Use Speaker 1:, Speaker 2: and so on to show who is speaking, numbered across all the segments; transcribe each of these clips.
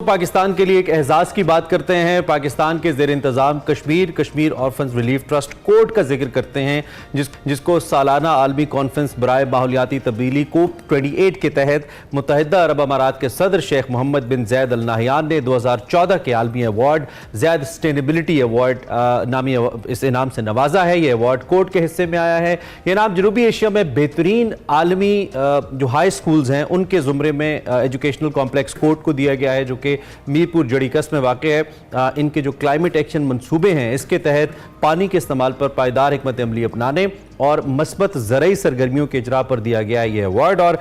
Speaker 1: पाकिस्तान के लिए एक एहसास की बात करते हैं। पाकिस्तान के ज़ेर इंतज़ाम Kashmir orphans relief trust court का जिक्र करते हैं, जिसको सालाना आलमी कॉन्फ्रेंस बराए माहौलियाती तब्दीली COP28 के तहत मुत्तहिदा अरब अमारात के सदर शेख मोहम्मद बिन जैद अल नाहयान ने 2014 के आलमी अवार्ड जैद सस्टेनेबिलिटी अवार्ड नामी इस इनाम से नवाजा है। ये अवार्ड कोर्ट के हिस्से में आया है। ये इनाम जनूबी एशिया में बेहतरीन आलमी जो हाई स्कूल्स हैं उनके ज़ुमरे में एजुकेशनल कॉम्प्लेक्स कोर्ट को दिया गया है, जो कि मीरपुर जड़ी कस्ब में वाक़ है। इनके जो क्लाइमेट एक्शन मंसूबे हैं इसके तहत पानी के इस्तेमाल पर पायदार हिकमत अमली अपनाने और मस्बत ज़रई सरगर्मियों के इजरा पर दिया गया है ये अवार्ड। और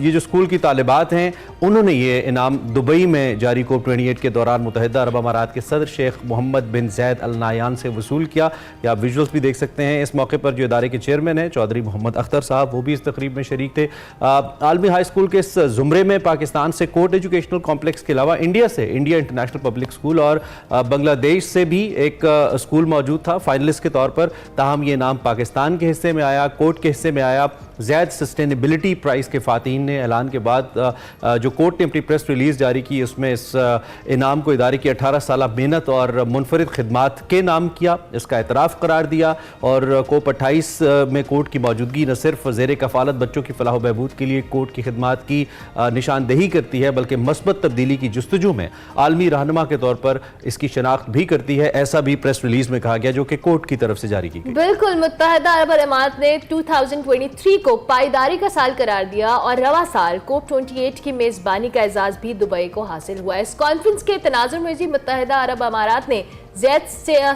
Speaker 1: ये जो स्कूल की तालिबात हैं उन्होंने ये इनाम दुबई में जारी COP28 के दौरान मुत्तहिदा अरब अमारात के सदर शेख मोहम्मद बिन जैद अल नाहयान से वसूल किया। या आप विजुअल्स भी देख सकते हैं। इस मौके पर जो इदारे के चेयरमैन हैं चौधरी मोहम्मद अख्तर साहब, वो भी इस तकरीब में शरीक थे। आलमी हाई स्कूल के इस ज़ुमरे में पाकिस्तान से कोर्ट एजुकेशनल कॉम्प्लेक्स के अलावा इंडिया इंटरनेशनल पब्लिक स्कूल और बांग्लादेश से भी एक स्कूल मौजूद था फाइनलिस्ट के तौर पर। ताहम ये नाम पाकिस्तान के हिस्से में आया, कोर्ट के हिस्से में आया। जैद सस्टेनेबिलिटी प्राइज़ के फातीन ने ऐलान के बाद जो कोर्ट ने अपनी प्रेस रिलीज़ जारी की उसमें इस इनाम को इदारे की 18 साल मेहनत और मुनफरिद खिदमात के नाम किया, इसका एतराफ़ करार दिया। और COP28 में कोर्ट की मौजूदगी न सिर्फ ज़ेर कफ़ालत बच्चों की फलाह बहबूद के लिए कोर्ट की खिदमात की निशानदेही करती है, बल्कि मस्बत तब्दीली की जुस्तजू में आलमी रहनुमा के तौर पर इसकी शनाख्त भी करती है। ऐसा भी प्रेस रिलीज़ में कहा गया जो कि कोर्ट की तरफ से जारी की गई।
Speaker 2: बिल्कुल, मुत्तहिदा अरब अमारात ने 2023 को पायदारी का साल करार दिया और रवा साल COP28 की मेजबानी का एजाज भी दुबई को हासिल हुआ। इस कॉन्फ्रेंस के तनाजुर में जी मुत्तहिदा अरब अमारात ने जैद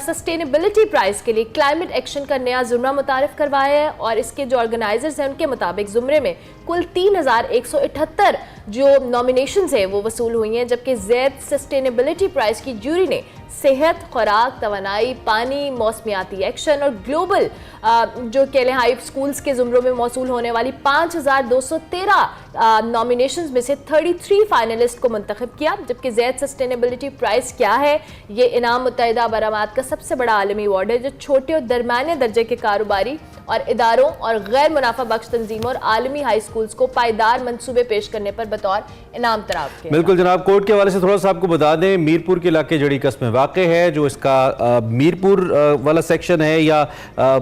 Speaker 2: सस्टेनेबिलिटी प्राइज के लिए क्लाइमेट एक्शन का नया जुमरा मुतारिफ करवाया है। और इसके जो ऑर्गेनाइजर्स हैं उनके मुताबिक जुमरे में कुल 3178 जो नॉमिनेशंस हैं वो वसूल हुई हैं, जबकि जैद सस्टेनेबिलिटी प्राइज की जूरी ने सेहत, खुराक, तवानाई, पानी, मौसमियाती एक्शन और ग्लोबल जो कहले हाई स्कूल्स के जुमरों में मौसूल होने वाली 5213 नॉमिनेशंस में से 33 फाइनलिस्ट को मुंतखब किया। जबकि जैद सस्टेनेबिलिटी प्राइज क्या है? ये इनाम मुत्तहिदा अरब अमारात का सबसे बड़ा आलमी अवार्ड है जो छोटे और दरमियाने दर्जे के कारोबारी और इदारों और गैर मुनाफा बख्श तंजीमों और आलमी हाई स्कूल्स को पायदार मंसूबे पेश करने पर बतौर इनाम तराफ किया।
Speaker 1: बिल्कुल जनाब, कोर्ट के हवाले से थोड़ा सा आपको बता दें, मीरपुर के इलाके जड़ी कस्ब में वाक़ है। जो इसका मीरपुर वाला सेक्शन है या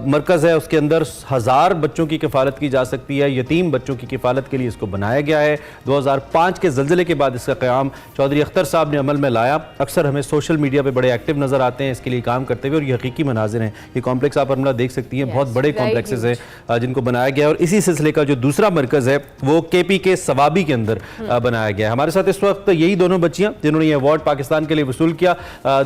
Speaker 1: मरकज़ है, उसके अंदर 1000 बच्चों की किफ़ालत की जा सकती है। यतीम बच्चों की किफ़ालत के लिए इसको बनाया गया है। 2005 के ज़लज़ले के बाद इसका क़याम चौधरी अख्तर साहब ने अमल में लाया। अक्सर हमें सोशल मीडिया पर बड़े एक्टिव नज़र आते हैं इसके लिए काम करते हुए, और ये हकीकी मनाजिर हैं। ये कॉम्प्लेक्स आप हमला देख सकती हैं, बहुत बड़े कॉम्प्लेक्सेस हैं जिनको बनाया गया है। और इसी सिलसिले का जो दूसरा मरकज़ है वो KP के सवाबी के अंदर बनाया गया है। हमारे साथ इस वक्त यही दोनों बच्चियां जिन्होंने ये अवार्ड पाकिस्तान के लिए वसूल किया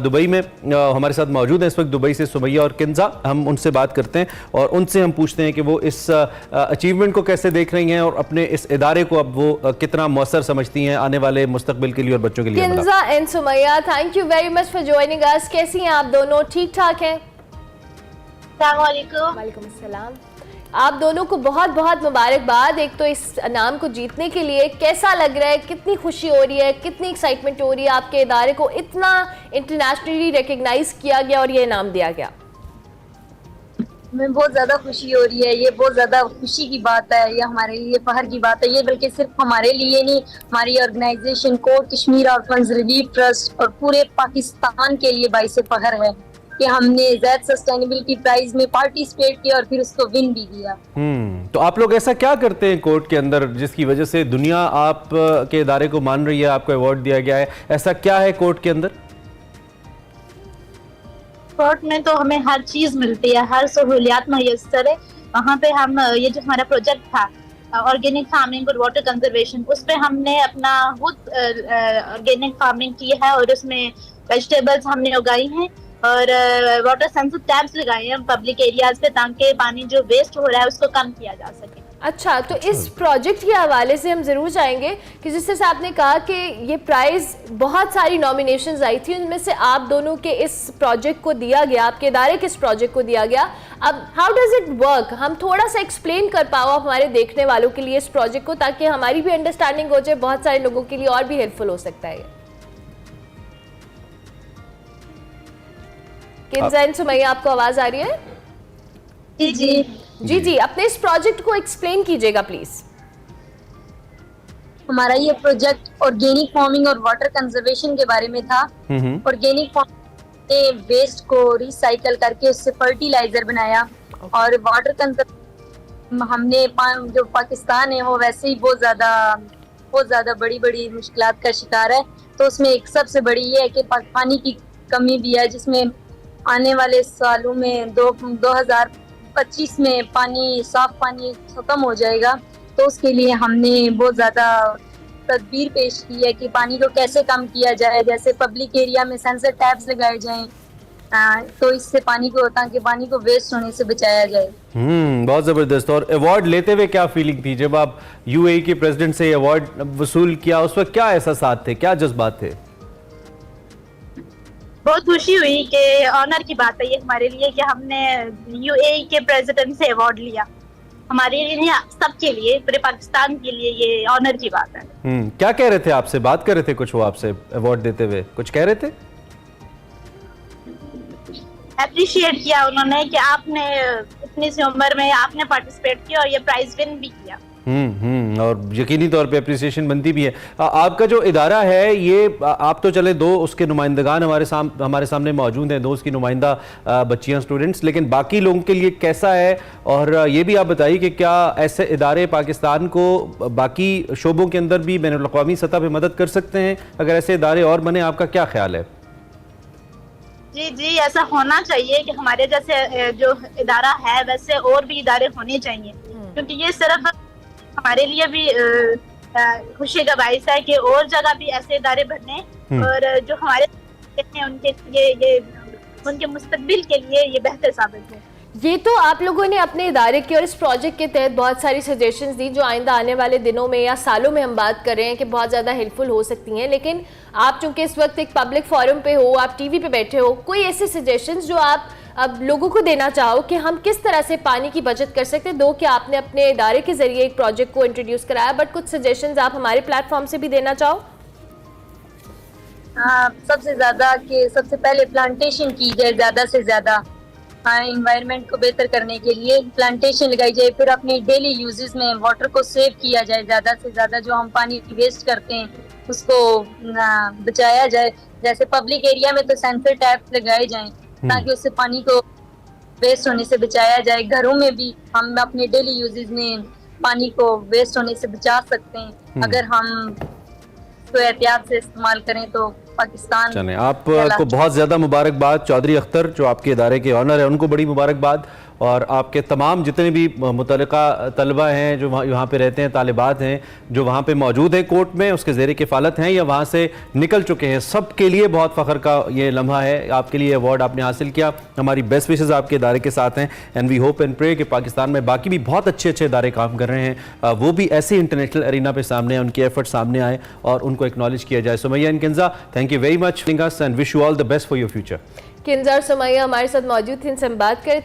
Speaker 1: दुबई में हमारे साथ मौजूद हैं इस वक्त। दुबई से सुमैया और किंजा, हम उनसे बात करते हैं और उनसे हम पूछते हैं कि वो इस अचीवमेंट को कैसे देख रही हैं और अपने इस इदारे को अब वो कितना मौसर समझती हैं आने वाले मुस्तकबिल के लिए और बच्चों के लिए।
Speaker 2: Kinza and Sumaiya, thank you very much for joining us. कैसी हैं आप दोनों? ठीक ठाक हैं? वालेकुम अस्सलाम। आप दोनों को बहुत बहुत मुबारकबाद। एक तो इस इनाम को जीतने के लिए कैसा लग रहा है, कितनी खुशी हो रही है, कितनी एक्साइटमेंट हो रही है? आपके इदारे को इतना इंटरनेशनली रिकग्नाइज किया गया और ये इनाम दिया गया।
Speaker 3: हमें बहुत ज़्यादा खुशी हो रही है। ये बहुत ज़्यादा खुशी की बात है, ये हमारे लिए फख्र की बात है। ये बल्कि सिर्फ हमारे लिए नहीं, हमारी organisation Kashmir orphans relief trust और पूरे पाकिस्तान के लिए बाइस फख्र है कि हमने जैद सस्टेनेबिलिटी प्राइज में पार्टिसिपेट किया और फिर उसको विन भी किया।
Speaker 1: तो आप लोग ऐसा क्या करते हैं कोर्ट के अंदर जिसकी वजह से दुनिया आप के इदारे को मान रही है, आपको अवार्ड दिया गया है? ऐसा क्या है कोर्ट के अंदर?
Speaker 4: कोर्ट में तो हमें हर चीज मिलती है, हर सहूलियात मुयस्सर है। वहाँ पे हम ये जो हमारा प्रोजेक्ट था ऑर्गेनिक फार्मिंग और वाटर कंजर्वेशन, उस पे हमने अपना खुद ऑर्गेनिक फार्मिंग की है और उसमें वेजिटेबल्स हमने उगाई हैं और वाटर सेंसर टैब्स लगाए हैं पब्लिक एरियाज पे ताकि पानी जो वेस्ट हो रहा है उसको कम किया जा सके।
Speaker 2: अच्छा, तो इस प्रोजेक्ट के हवाले से हम ज़रूर चाहेंगे कि जिस तरह से आपने कहा कि ये प्राइज़ बहुत सारी नॉमिनेशंस आई थी, उनमें से आप दोनों के इस प्रोजेक्ट को दिया गया, आपके इदारे के इस प्रोजेक्ट को दिया गया। अब हाउ डज़ इट वर्क? हम थोड़ा सा एक्सप्लेन कर पाओ हमारे देखने वालों के लिए इस प्रोजेक्ट को, ताकि हमारी भी अंडरस्टैंडिंग हो जाए, बहुत सारे लोगों के लिए और भी हेल्पफुल हो सकता है। किंजा एंड सुमैया, आपको आवाज़ आ रही है?
Speaker 3: जी,
Speaker 2: अपने इस प्रोजेक्ट को एक्सप्लेन कीजिएगा प्लीज।
Speaker 3: हमारा ये प्रोजेक्ट ऑर्गेनिक फार्मिंग और वाटर कंजर्वेशन के बारे में था। ऑर्गेनिक फार्मिंग ने वेस्ट को रिसाइकल करके उससे फर्टिलाइजर बनाया और वाटर कंजर्वेशन हमने जो पाकिस्तान है वो वैसे ही बहुत ज्यादा बड़ी बड़ी मुश्किलात का शिकार है, तो उसमें एक सबसे बड़ी ये है कि पानी की कमी भी है, जिसमें आने वाले सालों में 2025 में साफ पानी खत्म हो जाएगा। तो उसके लिए हमने बहुत ज्यादा तदबीर पेश की है कि पानी को कैसे कम किया जाए, जैसे पब्लिक एरिया में सेंसर टैप्स लगाए जाएं, तो इससे ताकि पानी को वेस्ट होने से बचाया जाए।
Speaker 1: बहुत जबरदस्त। और अवार्ड लेते हुए क्या फीलिंग थी जब आप यूएई के प्रेसिडेंट से अवार्ड वसूल किया? उस वक्त क्या एहसास थे, क्या जज्बात थे?
Speaker 4: बहुत खुशी हुई कि ऑनर की बात है ये हमारे लिए कि हमने यूएई के प्रेसिडेंट से अवार्ड लिया। हमारे लिए, सबके लिए, पूरे पाकिस्तान के लिए ये ऑनर की बात है।
Speaker 1: क्या कह रहे थे आपसे? बात कर रहे थे कुछ वो आपसे अवार्ड देते हुए? कुछ कह रहे थे?
Speaker 4: अप्रिशिएट किया उन्होंने कि आपने इतनी सी उम्र में आपने पार्टिसिपेट किया और ये प्राइज विन भी किया।
Speaker 1: और यकीनी तौर पे अप्रिसिएशन बनती भी है। आपका जो इदारा है ये, आप तो चले 2 उसके नुमाइंदगान हमारे सामने मौजूद हैं, 2 उसकी नुमाइंदा बच्चियां, स्टूडेंट्स, लेकिन बाकी लोगों के लिए कैसा है? और ये भी आप बताइए कि क्या ऐसे इदारे पाकिस्तान को बाकी शोबों के अंदर भी बैनुल अक़वामी सतह पर मदद कर सकते हैं? अगर ऐसे इदारे और बने, आपका क्या ख्याल है?
Speaker 4: जी, ऐसा होना चाहिए कि हमारे जैसे जो इदारा है वैसे और भी इदारे होने चाहिए, क्योंकि ये सिर्फ हमारे लिए भी खुशी का बाइस है कि और जगह भी ऐसे इदारे बने और जो हमारे हैं उनके लिए उनके मुस्तकबिल के लिए ये बेहतर साबित हो।
Speaker 2: ये तो आप लोगों ने अपने इदारे की और इस प्रोजेक्ट के तहत बहुत सारी सजेशंस दी जो आइंदा आने वाले दिनों में या सालों में हम बात कर रहे हैं कि बहुत ज़्यादा हेल्पफुल हो सकती हैं, लेकिन आप चूंकि इस वक्त एक पब्लिक फोरम पे हो, आप टीवी पे बैठे हो, कोई ऐसे सजेशंस जो आप अब लोगों को देना चाहो कि हम किस तरह से पानी की बचत कर सकते हैं? दो कि आपने अपने इदारे के जरिए एक प्रोजेक्ट को इंट्रोड्यूस कराया, बट कुछ सजेशंस आप हमारे प्लेटफॉर्म से भी देना चाहो?
Speaker 3: सबसे पहले प्लांटेशन की जाए, ज्यादा से ज्यादा एनवायरनमेंट को बेहतर करने के लिए प्लांटेशन लगाई जाए। फिर अपने डेली यूजेस में वाटर को सेव किया जाए, ज्यादा से ज्यादा जो हम पानी वेस्ट करते हैं उसको बचाया जाए। जैसे पब्लिक एरिया में तो सेंसर टैप लगाए जाएं ताकि उससे पानी को वेस्ट होने से बचाया जाए। घरों में भी हम अपने डेली यूजेस में पानी को वेस्ट होने से बचा सकते हैं अगर हम तो एहतियात से इस्तेमाल करें तो पाकिस्तान।
Speaker 1: चलें, आपको बहुत ज़्यादा मुबारकबाद। चौधरी अख्तर जो आपके इदारे के ऑनर है उनको बड़ी मुबारकबाद, और आपके तमाम जितने भी मुतल्लिका तलबा हैं जो यहाँ पे रहते हैं, तालिबात हैं जो वहाँ पे मौजूद हैं कोर्ट में, उसके ज़ेरे किफ़ालत हैं या वहाँ से निकल चुके हैं, सब के लिए बहुत फ़ख्र का ये लम्हा है। आपके लिए अवार्ड आपने हासिल किया, हमारी बेस्ट विशेज़ आपके इदारे के साथ हैं, and we hope and pray कि पाकिस्तान में बाकी भी बहुत अच्छे इदारे काम कर रहे हैं, वो भी ऐसे इंटरनेशनल अरीना पर सामने आए, उनके एफर्ट सामने आए और उनको एक्नॉलेज किया जाए। Sumaiya and Kinza, thank you very much and wish you all the best for your future.
Speaker 2: Kinza और सुमैया हमारे साथ मौजूद थी, इनसे हम बात कर रहे थे।